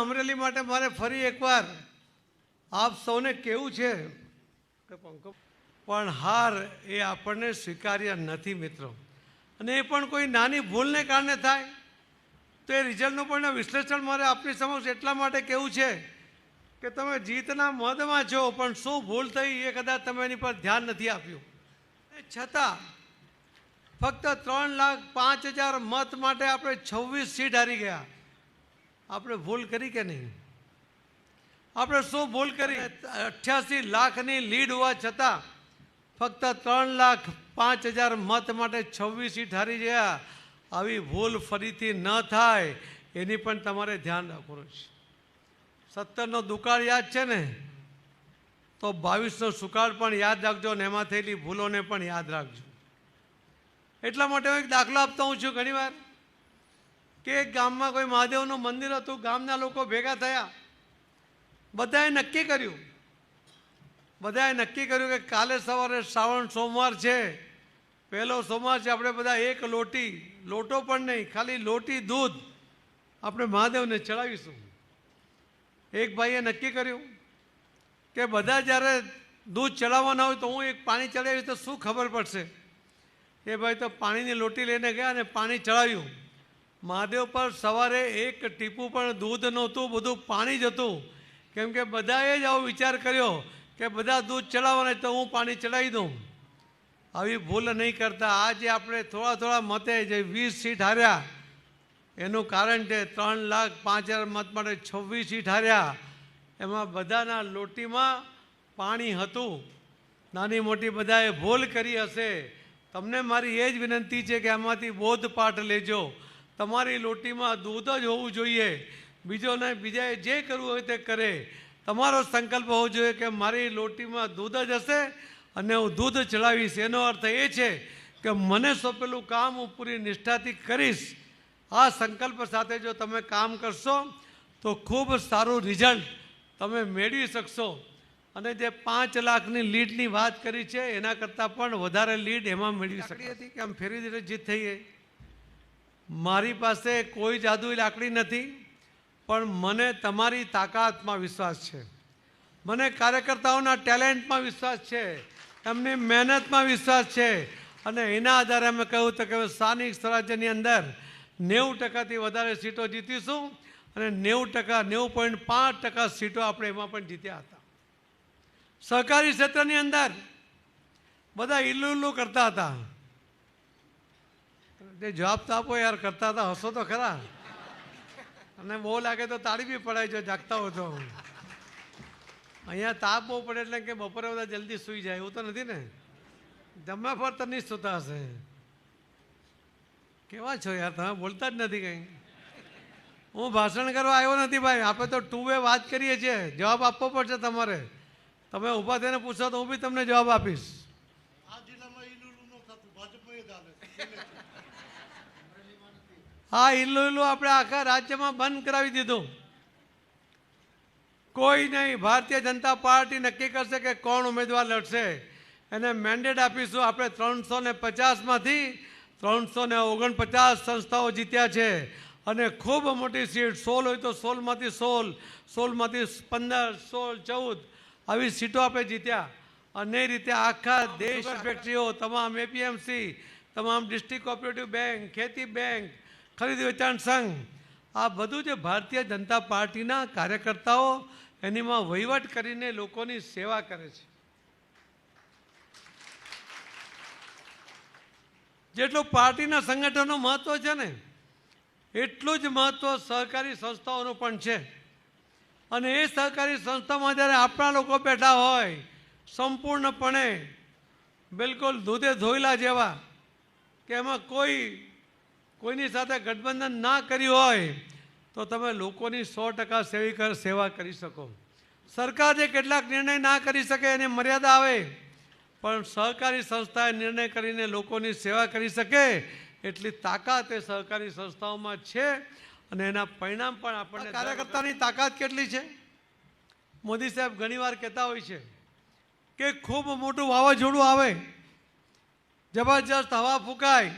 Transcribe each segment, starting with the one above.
અમરેલી માટે મારે ફરી એકવાર આપ સૌને કહેવું છે કે પણ હાર એ આપણને સ્વીકાર્ય નથી મિત્રો, અને એ પણ કોઈ નાની ભૂલને કારણે થાય તો એ રિઝલ્ટનું પણ વિશ્લેષણ મારે આપની સમક્ષ એટલા માટે કહેવું છે કે તમે જીતના મદમાં છો, પણ શું ભૂલ થઈ એ કદાચ તમે એની પર ધ્યાન નથી આપ્યું. છતાં ફક્ત 3,05,000 મત માટે આપણે 26 સીટ હારી ગયા. આપણે ભૂલ કરી કે નહીં? આપણે શું ભૂલ કરી? 88 લાખની લીડ હોવા છતાં ફક્ત 3,05,000 મત માટે 26 સીટ હારી ગયા. આવી ભૂલ ફરીથી ન થાય એની પણ તમારે ધ્યાન રાખવું છે. 17નો દુકાળ યાદ છે ને, તો 22નો સુકાળ પણ યાદ રાખજો ને એમાં થયેલી ભૂલોને પણ યાદ રાખજો. એટલા માટે હું એક દાખલો આપતો હું છું. ઘણીવાર કે એક ગામમાં કોઈ મહાદેવનું મંદિર હતું. ગામના લોકો ભેગા થયા, બધાએ નક્કી કર્યું કે કાલે સવારે શ્રાવણ સોમવાર છે, પહેલો સોમવાર છે, આપણે બધા એક લોટો પણ નહીં, ખાલી લોટી દૂધ આપણે મહાદેવને ચડાવીશું. એક ભાઈએ નક્કી કર્યું કે બધા જ્યારે દૂધ ચડાવવાના હોય તો હું એક પાણી ચડાવીશ તો શું ખબર પડશે. એ ભાઈ તો પાણીની લોટી લઈને ગયા અને પાણી ચડાવ્યું. મહાદેવ પર સવારે એક ટીપું પણ દૂધ નહોતું, બધું પાણી જ હતું. કેમ કે બધાએ જ આવો વિચાર કર્યો કે બધા દૂધ ચડાવવાના તો હું પાણી ચડાવી દઉં. આવી ભૂલ નહીં કરતા. આજે આપણે થોડા મતે જે 20 સીટ હાર્યા એનું કારણ છે 3,05,000 મત માટે 26 સીટ હાર્યા. એમાં બધાના લોટીમાં પાણી હતું. નાની મોટી બધાએ ભૂલ કરી હશે. તમને મારી એ જ વિનંતી છે કે આમાંથી બોધપાઠ લેજો. તમારી લોટીમાં દૂધ જ હોવું જોઈએ. બીજાએ જે કરવું હોય તે કરે. તમારો સંકલ્પ હોવો જોઈએ કે મારી લોટીમાં દૂધ જ હશે અને હું દૂધ ચડાવીશ. એનો અર્થ એ છે કે મને સોંપેલું કામ હું પૂરી નિષ્ઠાથી કરીશ. આ સંકલ્પ સાથે જો તમે કામ કરશો તો ખૂબ સારું રિઝલ્ટ તમે મેળવી શકશો. અને જે 5 લાખની લીડની વાત કરી છે એના કરતાં પણ વધારે લીડ એમાં મેળવી શકી હતી કે આમ ફેરવી દીધે જીત થઈ ગઈ. મારી પાસે કોઈ જાદુઈ લાકડી નથી, પણ મને તમારી તાકાતમાં વિશ્વાસ છે, મને કાર્યકર્તાઓના ટેલેન્ટમાં વિશ્વાસ છે, એમની મહેનતમાં વિશ્વાસ છે. અને એના આધારે અમે કહ્યું તો કે સ્થાનિક સ્વરાજ્યની અંદર 90%થી વધારે સીટો જીતીશું અને 90.5% સીટો આપણે એમાં પણ જીત્યા હતા. સહકારી ક્ષેત્રની અંદર બધા ઇલ્લુ કરતા હતા. તે જવાબ તો આપો યાર, કરતા હતા, હસો તો ખરા. અને બહુ લાગે તો તાળી બી પડાય જો જાગતા હો તો. અહીંયા તાપ બહુ પડે એટલે કે બપોરે બધા જલ્દી સૂઈ જાય એવું તો નથી ને? જમવા પર તો નહીં સૂતા હશે. કેવા છો યાર, તમે બોલતા જ નથી કંઈ. હું ભાષણ કરવા આવ્યો નથી ભાઈ, આપણે તો 2 વે વાત કરીએ છીએ. જવાબ આપવો પડશે તમારે. તમે ઊભા થઈને પૂછો તો હું બી તમને જવાબ આપીશ. હા, ઇલ્લુ આપણે આખા રાજ્યમાં બંધ કરાવી દીધું. કોઈ નહીં. ભારતીય જનતા પાર્ટી નક્કી કરશે કે કોણ ઉમેદવાર લડશે. એને મેન્ડેટ આપીશું. આપણે 350માંથી 349 સંસ્થાઓ જીત્યા છે. અને ખૂબ મોટી સીટ 16 હોય તો 16માંથી 16, 16માંથી 15, 16, 14 આવી સીટો આપણે જીત્યા. અને એ રીતે આખા દેશ ફેક્ટરીઓ, તમામ એપીએમસી, તમામ ડિસ્ટ્રિક્ટ કોઓપરેટિવ બેંક, ખેતી બેંક, ખરીદ વેચાણ સંઘ, આ બધું જે ભારતીય જનતા પાર્ટીના કાર્યકર્તાઓ એનીમાં વહીવટ કરીને લોકોની સેવા કરે છે. જેટલું પાર્ટીના સંગઠનનું મહત્વ છે ને એટલું જ મહત્વ સહકારી સંસ્થાઓનું પણ છે. અને એ સહકારી સંસ્થામાં જ્યારે આપણા લોકો બેઠા હોય સંપૂર્ણપણે બિલકુલ દૂધે ધોયેલા જેવા, કે એમાં કોઈની સાથે ગઠબંધન ના કર્યું હોય તો તમે લોકોની 100% સેવા કરી શકો. સરકાર જે કેટલાક નિર્ણય ના કરી શકે એની મર્યાદા આવે, પણ સહકારી સંસ્થાએ નિર્ણય કરીને લોકોની સેવા કરી શકે એટલી તાકાત એ સહકારી સંસ્થાઓમાં છે. અને એના પરિણામ પણ આપણને. કાર્યકર્તાની તાકાત કેટલી છે? મોદી સાહેબ ઘણીવાર કહેતા હોય છે કે ખૂબ મોટું વાવાઝોડું આવે, જબરજસ્ત હવા ફૂંકાય,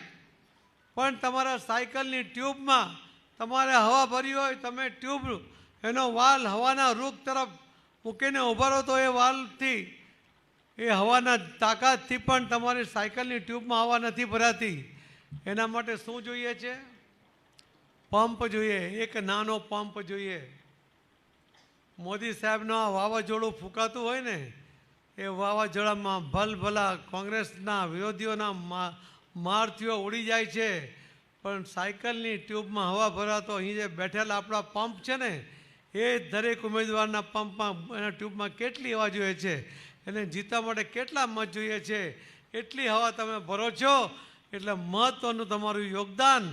પણ તમારા સાયકલની ટ્યુબમાં તમારે હવા ભરી હોય, તમે ટ્યુબ એનો વાલ હવાના રૂખ તરફ મૂકીને ઊભા રહો તો એ વાલથી એ હવાના તાકાતથી પણ તમારી સાયકલની ટ્યુબમાં હવા નથી ભરાતી. એના માટે શું જોઈએ છે? પંપ જોઈએ, એક નાનો પંપ જોઈએ. મોદી સાહેબનો આ વાવાઝોડું ફૂંકાતું હોય ને એ વાવાઝોડામાં ભલભલા કોંગ્રેસના વિરોધીઓના મારથીઓ ઉડી જાય છે, પણ સાયકલની ટ્યુબમાં હવા ભરાતો અહીં જે બેઠેલા આપણા પંપ છે ને એ દરેક ઉમેદવારના પંપમાં એના ટ્યુબમાં કેટલી હવા જોઈએ છે, એને જીતવા માટે કેટલા મત જોઈએ છે, એટલી હવા તમે ભરો છો. એટલે મહત્ત્વનું તમારું યોગદાન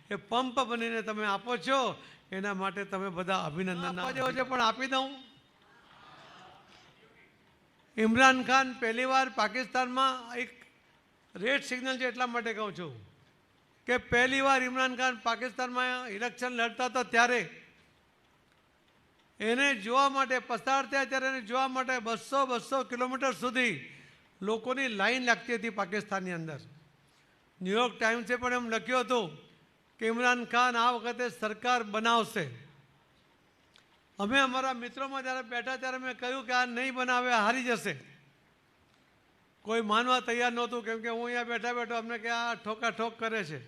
એ પંપ બનીને તમે આપો છો. એના માટે તમે બધા અભિનંદન આપવા જેવો છે. પણ આપી દઉં, ઇમરાન ખાન પહેલી વાર પાકિસ્તાનમાં એક રેડ સિગ્નલ છે એટલા માટે કહું છું કે પહેલી વાર ઇમરાન ખાન પાકિસ્તાનમાં ઇલેક્શન લડતા હતા ત્યારે એને જોવા માટે પસાર થયા ત્યારે એને જોવા માટે 200 કિલોમીટર સુધી લોકોની લાઈન લાગતી હતી પાકિસ્તાનની અંદર. ન્યૂયોર્ક ટાઈમ્સે પણ એમ લખ્યું હતું કે ઇમરાન ખાન આ વખતે સરકાર બનાવશે. અમે અમારા મિત્રોમાં જ્યારે બેઠા ત્યારે મેં કહ્યું કે આ નહીં બનાવે, હારી જશે. કોઈ માનવા તૈયાર નહોતું, કેમ કે હું અહીંયા બેઠા બેઠો અમને કે આ ઠોકાઠોક કરે છે.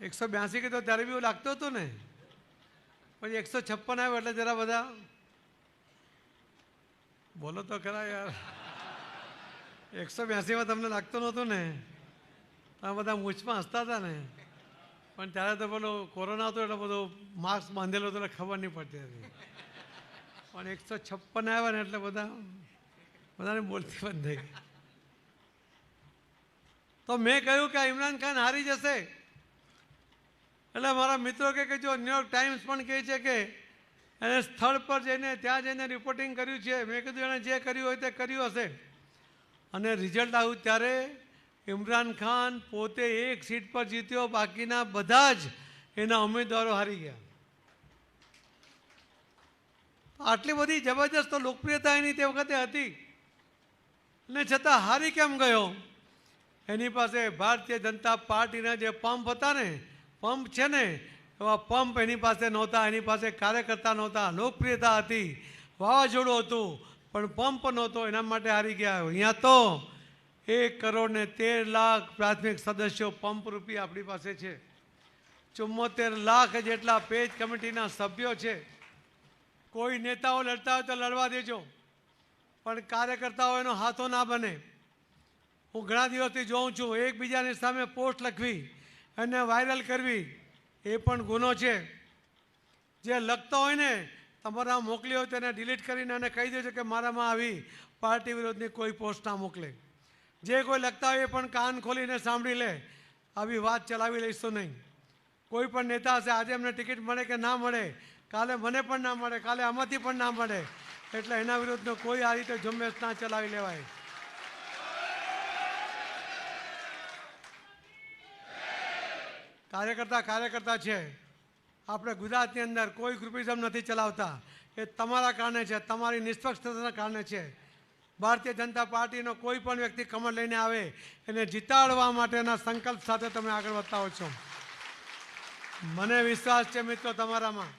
182 કીધો ત્યારે બી એવું લાગતું હતું ને, પછી 156 આવ્યો એટલે જરા બધા બોલો તો ખરા યાર. 182માં તમને લાગતું નહોતું ને, તમે બધા મૂછમાં હસતા હતા ને, પણ ત્યારે તો પેલો કોરોના હતો એટલે બધું માસ્ક બાંધેલો હતો એટલે ખબર નહીં પડતી હતી. પણ 156 આવ્યા ને એટલે બધાને બોલતી બંધ થઈ. તો મેં કહ્યું કે ઇમરાન ખાન હારી જશે. એટલે મારા મિત્રો કે જો ન્યૂયોર્ક ટાઈમ્સ પણ કહે છે કે એને સ્થળ પર જઈને ત્યાં જઈને રિપોર્ટિંગ કર્યું છે. મેં કીધું એણે જે કર્યું હોય તે કર્યું હશે. અને રિઝલ્ટ આવ્યું ત્યારે ઇમરાન ખાન પોતે એક સીટ પર જીત્યો, બાકીના બધા જ એના ઉમેદવારો હારી ગયા. આટલી બધી જબરજસ્ત લોકપ્રિયતા એની તે વખતે હતી ને છતાં હારી કેમ ગયો? એની પાસે ભારતીય જનતા પાર્ટીના જે પંપ હતા ને, પંપ છે ને એવા પંપ એની પાસે નહોતા. એની પાસે કાર્યકર્તા નહોતા. લોકપ્રિયતા હતી, વાવાઝોડું હતું, પણ પંપ નહોતો. એના માટે હારી ગયા. અહીંયા તો 1,13,00,000 પ્રાથમિક સદસ્યો પંપ રૂપી આપણી પાસે છે. 74 લાખ જેટલા પેજ કમિટીના સભ્યો છે. કોઈ નેતાઓ લડતા હોય તો લડવા દેજો, પણ કાર્યકર્તાઓ એનો હાથો ના બને. હું ઘણા દિવસથી જોઉં છું એકબીજાની સામે પોસ્ટ લખવી, એને વાયરલ કરવી, એ પણ ગુનો છે. જે લખતો હોય ને તમારા મોકલી હોય તેને ડિલીટ કરીને એને કહી દેજો કે મારામાં આવી પાર્ટી વિરોધની કોઈ પોસ્ટ ના મોકલે. જે કોઈ લખતા હોય એ પણ કાન ખોલીને સાંભળી લે. આવી વાત ચલાવી લઈશું નહીં. કોઈ પણ નેતા હશે, આજે એમને ટિકિટ મળે કે ના મળે, કાલે મને પણ ના મળે, કાલે આમાંથી પણ ના મળે, એટલે એના વિરુદ્ધનો કોઈ આ રીતે ઝુંબેશ ના ચલાવી લેવાય. કાર્યકર્તા છે. આપણે ગુજરાતની અંદર કોઈ ગ્રુપિઝમ નથી ચલાવતા. એ તમારા કારણે છે, તમારી નિષ્પક્ષતાના કારણે છે. ભારતીય જનતા પાર્ટીનો કોઈ પણ વ્યક્તિ કમળ લઈને આવે એને જીતાડવા માટેના સંકલ્પ સાથે તમે આગળ વધતા હો છો. મને વિશ્વાસ છે મિત્રો તમારામાં.